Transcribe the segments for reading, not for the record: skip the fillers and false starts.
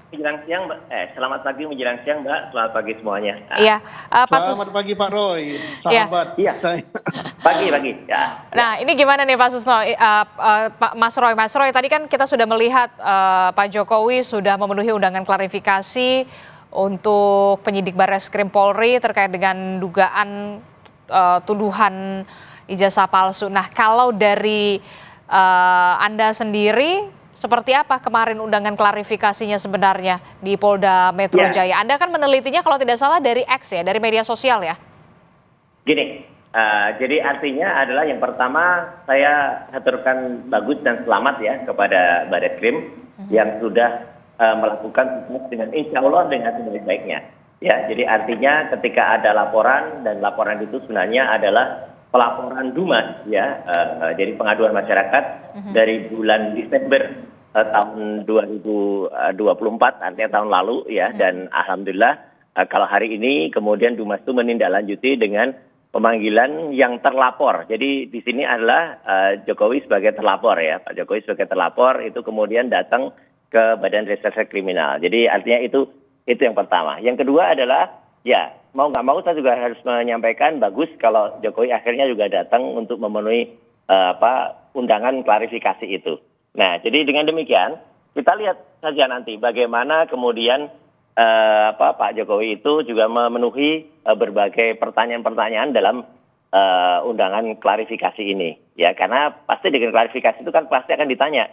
menjelang siang, Mbak. Selamat pagi menjelang siang, Mbak. Selamat pagi semuanya. Iya, Pak Selamat pagi Pak Roy, Iya. sahabat Iya, saya. pagi. Ya. Nah, ini gimana nih Pak Susno, Pak Mas Roy, tadi kan kita sudah melihat Pak Jokowi sudah memenuhi undangan klarifikasi untuk penyidik Barreskrim Polri terkait dengan dugaan tuduhan ijazah palsu. Nah, kalau dari Anda sendiri, seperti apa kemarin undangan klarifikasinya sebenarnya di Polda Metro Ya. Jaya? Anda kan menelitinya kalau tidak salah dari X ya, dari media sosial ya? Gini, jadi artinya adalah yang pertama saya haturkan bagus dan selamat ya kepada Barreskrim yang sudah melakukan tugas dengan insya Allah dengan sebaik-baiknya. Ya, jadi artinya ketika ada laporan dan laporan itu sebenarnya adalah pelaporan Dumas ya, jadi pengaduan masyarakat dari bulan Desember tahun 2024 artinya tahun lalu ya, dan alhamdulillah kalau hari ini kemudian Dumas itu menindaklanjuti dengan pemanggilan yang terlapor. Jadi di sini adalah Jokowi sebagai terlapor ya, Pak Jokowi sebagai terlapor itu kemudian datang ke Badan Reserse Kriminal. Jadi artinya itu yang pertama. Yang kedua adalah ya mau nggak mau saya juga harus menyampaikan bagus kalau Jokowi akhirnya juga datang untuk memenuhi undangan klarifikasi itu. Nah, jadi dengan demikian kita lihat saja nanti bagaimana kemudian Pak Jokowi itu juga memenuhi berbagai pertanyaan-pertanyaan dalam undangan klarifikasi ini. Ya, karena pasti dengan klarifikasi itu kan pasti akan ditanya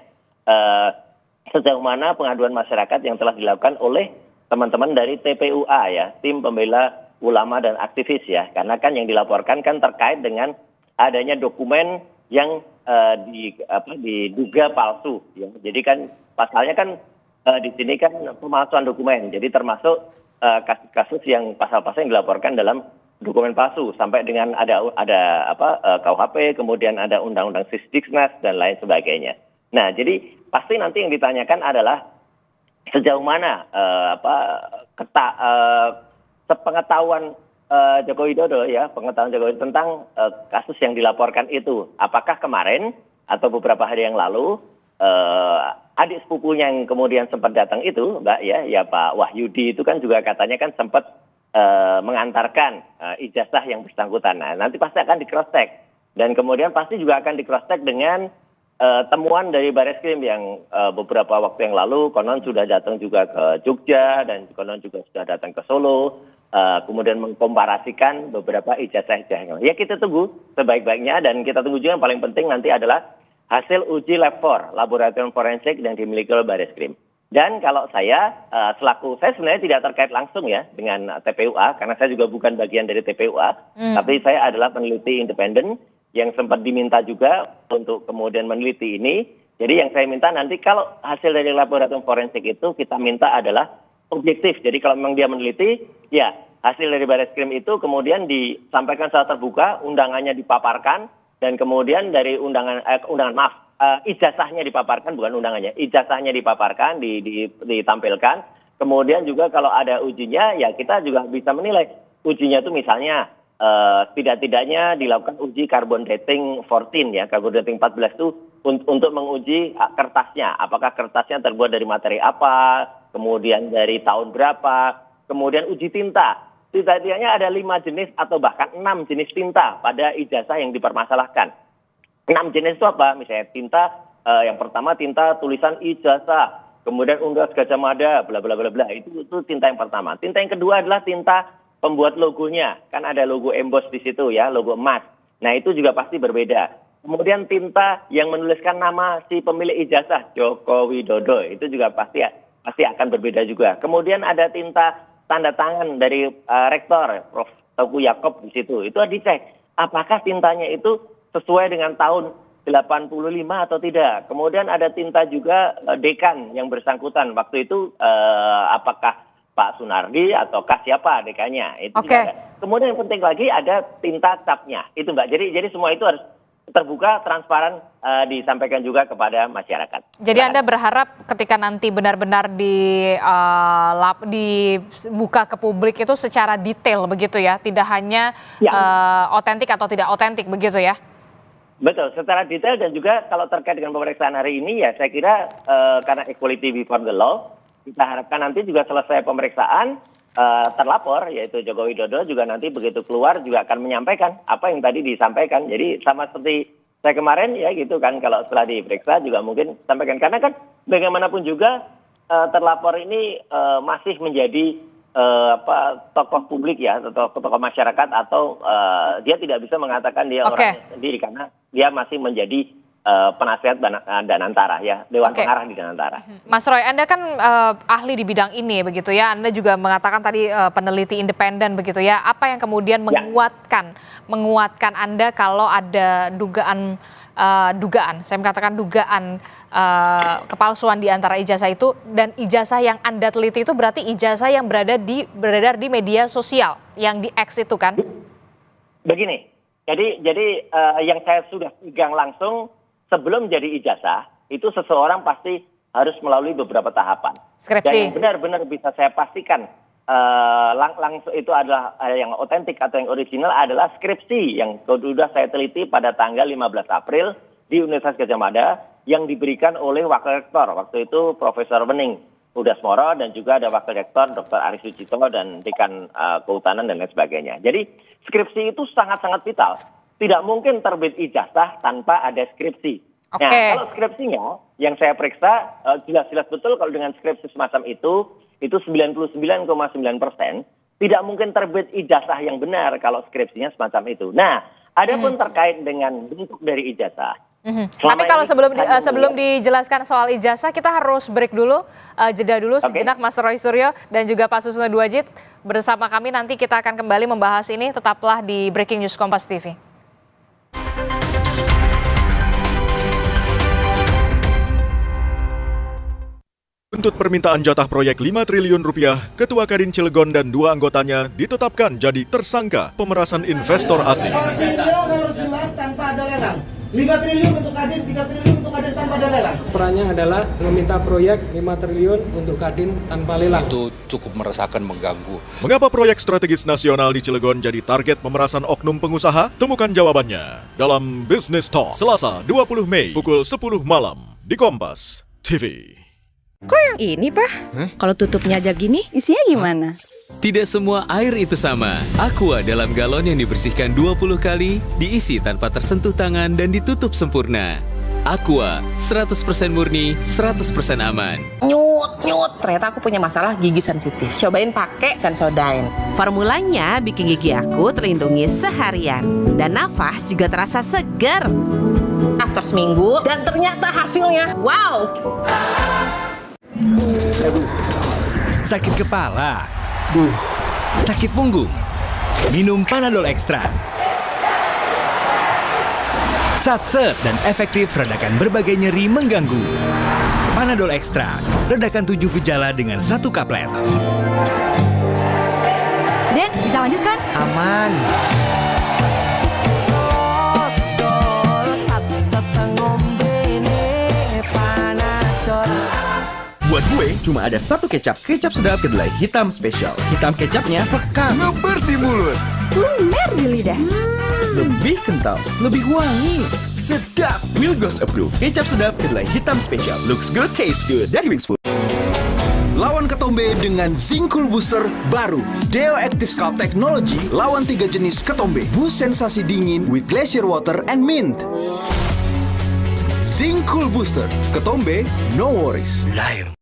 sejauh mana pengaduan masyarakat yang telah dilakukan oleh teman-teman dari TPUA ya, Tim Pembela Ulama dan Aktivis ya. Karena kan yang dilaporkan kan terkait dengan adanya dokumen yang diduga palsu ya. Jadi kan pasalnya kan di sini kan pemalsuan dokumen. Jadi termasuk kasus-kasus yang pasal-pasal yang dilaporkan dalam dokumen palsu sampai dengan ada KUHP, kemudian ada undang-undang Sisdiknas dan lain sebagainya. Nah, jadi pasti nanti yang ditanyakan adalah sejauh mana sepengetahuan Joko Widodo ya, pengetahuan Jokowi tentang kasus yang dilaporkan itu. Apakah kemarin atau beberapa hari yang lalu adik sepupunya yang kemudian sempat datang itu, Mbak ya Pak Wahyudi itu kan juga katanya kan sempat mengantarkan ijazah yang bersangkutan. Nah, nanti pasti akan di cross check dan kemudian pasti juga akan di cross check dengan temuan dari Barreskrim yang beberapa waktu yang lalu konon sudah datang juga ke Jogja dan konon juga sudah datang ke Solo. Kemudian mengkomparasikan beberapa ijazah-ijazah. Ya kita tunggu sebaik-baiknya dan kita tunggu juga yang paling penting nanti adalah hasil uji lab 4, laboratorium forensik yang dimiliki oleh Barreskrim. Dan kalau saya sebenarnya tidak terkait langsung ya dengan TPUA karena saya juga bukan bagian dari TPUA, tapi saya adalah peneliti independen yang sempat diminta juga untuk kemudian meneliti ini. Jadi yang saya minta nanti kalau hasil dari laboratorium forensik itu kita minta adalah objektif. Jadi kalau memang dia meneliti, ya hasil dari Barreskrim itu kemudian disampaikan secara terbuka, undangannya dipaparkan, dan kemudian dari ijazahnya dipaparkan, bukan undangannya, ijazahnya dipaparkan, ditampilkan. Kemudian juga kalau ada ujinya, ya kita juga bisa menilai. Ujinya itu misalnya tidak-tidaknya dilakukan uji carbon dating 14 ya, carbon dating 14 itu untuk menguji kertasnya. Apakah kertasnya terbuat dari materi apa, kemudian dari tahun berapa, kemudian uji tinta. Tidaknya ada 5 jenis atau bahkan 6 jenis tinta pada ijazah yang dipermasalahkan. 6 jenis itu apa? Misalnya tinta, yang pertama tinta tulisan ijazah, kemudian Universitas Gadjah Mada, bla bla bla bla. Itu tinta yang pertama. Tinta yang kedua adalah tinta pembuat logonya. Kan ada logo emboss di situ ya, logo emas. Nah, itu juga pasti berbeda. Kemudian tinta yang menuliskan nama si pemilik ijazah, Joko Widodo, itu juga pasti akan berbeda juga. Kemudian ada tinta tanda tangan dari rektor, Prof. Teguh Yakob di situ. Itu dicek apakah tintanya itu sesuai dengan tahun 85 atau tidak. Kemudian ada tinta juga dekan yang bersangkutan. Waktu itu apakah Pak Sunardi ataukah siapa dekannya. Itu juga ada. Kemudian yang penting lagi ada tinta capnya. Itu Mbak. Jadi semua itu harus terbuka, transparan, disampaikan juga kepada masyarakat. Jadi Anda berharap ketika nanti benar-benar dibuka ke publik itu secara detail begitu ya, tidak hanya otentik atau tidak otentik begitu ya? Betul, secara detail dan juga kalau terkait dengan pemeriksaan hari ini ya saya kira karena equality before the law, kita harapkan nanti juga selesai pemeriksaan terlapor yaitu Joko Widodo juga nanti begitu keluar juga akan menyampaikan apa yang tadi disampaikan. Jadi sama seperti saya kemarin ya gitu kan, kalau setelah diperiksa juga mungkin sampaikan, karena kan bagaimanapun juga terlapor ini masih menjadi tokoh publik ya, atau tokoh masyarakat, atau dia tidak bisa mengatakan dia orang sendiri karena dia masih menjadi penasihat Danantara ya, Dewan Pengarah di Danantara. Mas Roy, Anda kan ahli di bidang ini begitu ya. Anda juga mengatakan tadi peneliti independen begitu ya. Apa yang kemudian menguatkan Anda kalau ada dugaan, saya mengatakan dugaan kepalsuan di antara ijazah itu, dan ijazah yang Anda teliti itu berarti ijazah yang beredar di media sosial yang di X itu kan? Begini, jadi yang saya sudah pegang langsung sebelum jadi ijazah itu seseorang pasti harus melalui beberapa tahapan. Skripsi. Dan yang benar-benar bisa saya pastikan langsung itu adalah yang otentik atau yang original adalah skripsi yang sudah saya teliti pada tanggal 15 April di Universitas Gadjah Mada yang diberikan oleh Wakil Rektor waktu itu Profesor Wening Udasmoro, dan juga ada Wakil Rektor Dr. Aris Sucipto dan Dekan Kehutanan dan lain sebagainya. Jadi skripsi itu sangat-sangat vital. Tidak mungkin terbit ijazah tanpa ada skripsi. Nah, kalau skripsinya yang saya periksa jelas-jelas betul kalau dengan skripsi semacam itu 99,9% tidak mungkin terbit ijazah yang benar kalau skripsinya semacam itu. Nah, adapun terkait dengan bentuk dari ijazah. Tapi kalau sebelum dijelaskan soal ijazah, kita harus break dulu, jeda dulu sejenak, Mas Roy Suryo dan juga Pak Susno Duaji bersama kami. Nanti kita akan kembali membahas ini, tetaplah di Breaking News Kompas TV. Untuk permintaan jatah proyek 5 triliun rupiah, Ketua Kadin Cilegon dan 2 anggotanya ditetapkan jadi tersangka pemerasan investor asing. Harus jelas tanpa ada lelang. 5 triliun untuk Kadin, 3 triliun untuk Kadin tanpa ada lelang. Perannya adalah meminta proyek 5 triliun untuk Kadin tanpa lelang. Itu cukup meresahkan, mengganggu. Mengapa proyek strategis nasional di Cilegon jadi target pemerasan oknum pengusaha? Temukan jawabannya dalam Business Talk, Selasa 20 Mei pukul 10 malam di Kompas TV. Kok yang ini, Pak? Kalau tutupnya aja gini, isinya gimana? Tidak semua air itu sama. Aqua dalam galon yang dibersihkan 20 kali, diisi tanpa tersentuh tangan dan ditutup sempurna. Aqua, 100% murni, 100% aman. Nyut, ternyata aku punya masalah gigi sensitif. Cobain pakai Sensodyne. Formulanya bikin gigi aku terlindungi seharian. Dan nafas juga terasa segar. After seminggu, dan ternyata hasilnya, wow! Sakit kepala, sakit punggung, minum Panadol Extra. Satset dan efektif redakan berbagai nyeri mengganggu. Panadol Extra, redakan 7 gejala dengan 1 kaplet. Dek, bisa lanjut kan? Aman. Buat gue, cuma ada satu kecap. Kecap sedap kedelai hitam spesial. Hitam kecapnya pekat, ngebers di mulut, Lumer di lidah. lebih kental, lebih wangi. Sedap, Wilgos approve. Kecap sedap kedelai hitam spesial. Looks good, tastes good. Dari Wings Food. Lawan ketombe dengan Zinc Cool Booster baru. Deo Active Scalp Technology lawan 3 jenis ketombe. Boost sensasi dingin with glacier water and mint. Zinc Cool Booster. Ketombe, no worries. Lion.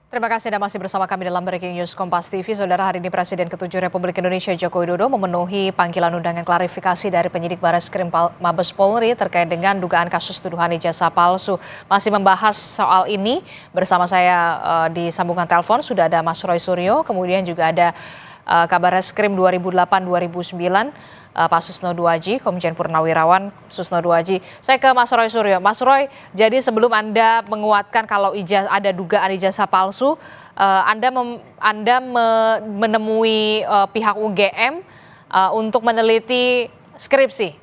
Terima kasih Anda masih bersama kami dalam Breaking News Kompas TV. Saudara, hari ini Presiden ke-7 Republik Indonesia Joko Widodo memenuhi panggilan undangan klarifikasi dari penyidik Bareskrim Mabes Polri terkait dengan dugaan kasus tuduhan ijazah palsu. Masih membahas soal ini bersama saya di sambungan telepon sudah ada Mas Roy Suryo, kemudian juga ada Kabar Reskrim 2008-2009 Pak Susno Duaji, Komjen Purnawirawan Susno Duaji. Saya ke Mas Roy Suryo. Mas Roy, jadi sebelum Anda menguatkan kalau ada dugaan ijazah palsu, Anda menemui pihak UGM untuk meneliti skripsi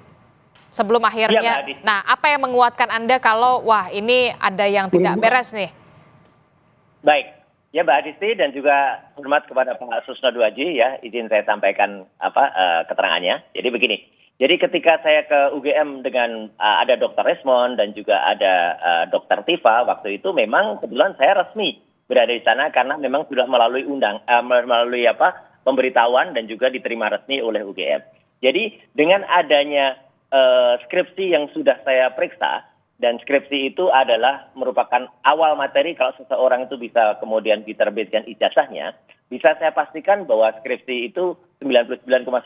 sebelum akhirnya. Ya, nah, apa yang menguatkan Anda kalau wah ini ada yang tidak beres nih? Baik. Ya Mbak Adisti dan juga hormat kepada Pak Susno Duaji ya, izin saya sampaikan keterangannya. Jadi begini, Jadi ketika saya ke UGM dengan ada Dr. Resmond dan juga ada Dr. Tifa, waktu itu memang kebetulan saya resmi berada di sana karena memang sudah melalui pemberitahuan dan juga diterima resmi oleh UGM. Jadi dengan adanya skripsi yang sudah saya periksa, dan skripsi itu adalah merupakan awal materi kalau seseorang itu bisa kemudian diterbitkan ijazahnya, bisa saya pastikan bahwa skripsi itu 99,9%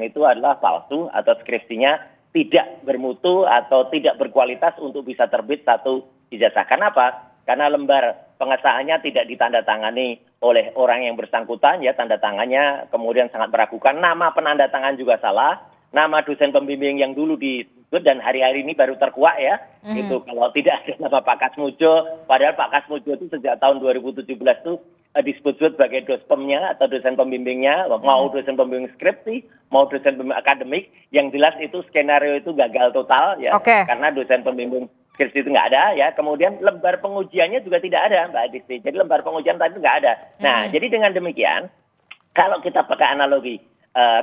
itu adalah palsu atau skripsinya tidak bermutu atau tidak berkualitas untuk bisa terbit satu ijazah. Kenapa? Karena lembar pengesahannya tidak ditandatangani oleh orang yang bersangkutan, ya tanda tangannya kemudian sangat meragukan, nama penanda tangan juga salah, nama dosen pembimbing yang dulu disebut dan hari-hari ini baru terkuak ya, itu kalau tidak ada nama Pak Kasmujo, padahal Pak Kasmujo itu sejak tahun 2017 itu disebut sebagai dospemnya atau dosen pembimbingnya, mau dosen pembimbing skripsi, mau dosen pembimbing akademik, yang jelas itu skenario itu gagal total ya, karena dosen pembimbing skripsi itu nggak ada ya, kemudian lembar pengujiannya juga tidak ada Mbak Adisti, jadi lembar pengujian tadi itu nggak ada. Nah, jadi dengan demikian, kalau kita pakai analogi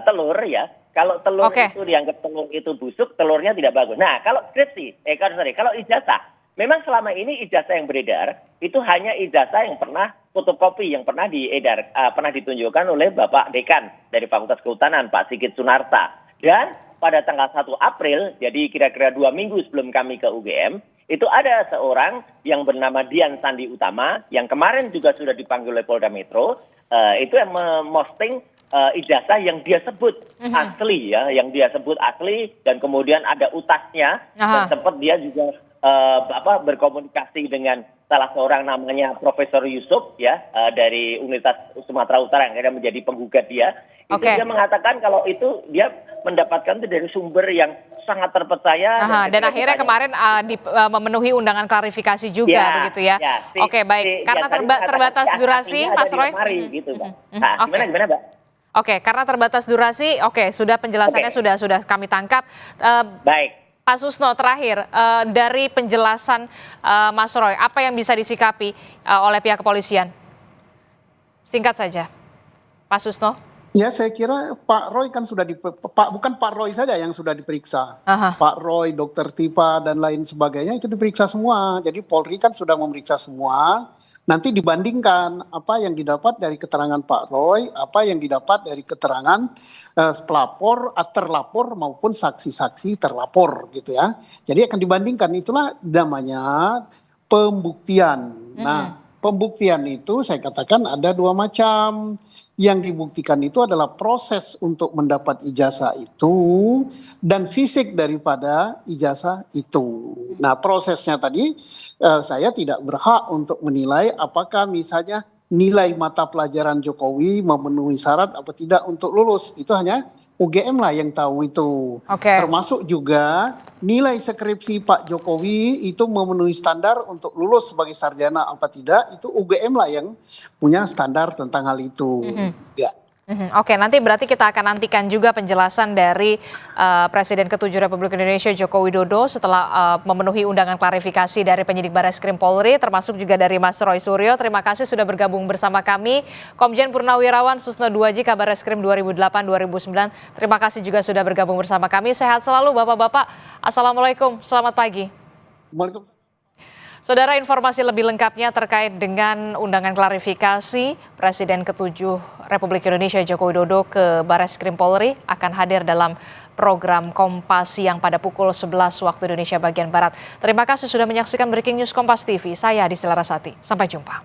telur ya, kalau telur itu dianggap telur itu busuk, telurnya tidak bagus. Nah, kalau skripsi, kalau ijazah, memang selama ini ijazah yang beredar itu hanya ijazah yang pernah fotokopi, yang pernah pernah ditunjukkan oleh Bapak Dekan dari Fakultas Kehutanan, Pak Sigit Sunarta. Dan pada tanggal 1 April, jadi kira-kira 2 minggu sebelum kami ke UGM, itu ada seorang yang bernama Dian Sandi Utama, yang kemarin juga sudah dipanggil oleh Polda Metro, itu yang memosting ijazah yang dia sebut asli ya, yang dia sebut asli, dan kemudian ada utasnya, dan sempat dia juga berkomunikasi dengan salah seorang namanya Profesor Yusuf ya, dari Universitas Sumatera Utara yang akhirnya menjadi penggugat dia. Itu dia mengatakan kalau itu dia mendapatkan itu dari sumber yang sangat terpercaya. Dan akhirnya kemarin memenuhi undangan klarifikasi juga begitu ya. Oke, baik. Karena terbatas durasi, Mas Roy. Gitu, Mbak. Gimana, Mbak? Oke, karena terbatas durasi, sudah penjelasannya sudah kami tangkap. Baik. Pak Susno, terakhir dari penjelasan Mas Roy, apa yang bisa disikapi oleh pihak kepolisian? Singkat saja, Pak Susno. Ya, saya kira Pak Roy kan sudah bukan Pak Roy saja yang sudah diperiksa. Pak Roy, Dr. Tifa dan lain sebagainya itu diperiksa semua. Jadi Polri kan sudah memeriksa semua. Nanti dibandingkan apa yang didapat dari keterangan Pak Roy, apa yang didapat dari keterangan pelapor, terlapor maupun saksi-saksi terlapor gitu ya. Jadi akan dibandingkan, itulah namanya pembuktian. Nah, pembuktian itu saya katakan ada 2 macam. Yang dibuktikan itu adalah proses untuk mendapat ijazah itu dan fisik daripada ijazah itu. Nah, prosesnya tadi saya tidak berhak untuk menilai apakah misalnya nilai mata pelajaran Jokowi memenuhi syarat apa tidak untuk lulus. Itu hanya UGM lah yang tahu itu. Termasuk juga nilai skripsi Pak Jokowi itu memenuhi standar untuk lulus sebagai sarjana apa tidak, itu UGM lah yang punya standar tentang hal itu. Ya. Nanti berarti kita akan nantikan juga penjelasan dari Presiden ke-7 Republik Indonesia Joko Widodo setelah memenuhi undangan klarifikasi dari penyidik Barreskrim Polri, termasuk juga dari Mas Roy Suryo. Terima kasih sudah bergabung bersama kami. Komjen Purnawirawan Susno Duaji, Kabarreskrim 2008-2009. Terima kasih juga sudah bergabung bersama kami. Sehat selalu Bapak-Bapak. Assalamualaikum, selamat pagi. Waalaikumsalam. Saudara, informasi lebih lengkapnya terkait dengan undangan klarifikasi Presiden ke-7 Republik Indonesia Joko Widodo ke Barreskrim Polri akan hadir dalam program Kompas Siang pada pukul 11 waktu Indonesia bagian Barat. Terima kasih sudah menyaksikan Breaking News Kompas TV. Saya Adisti Larasati. Sampai jumpa.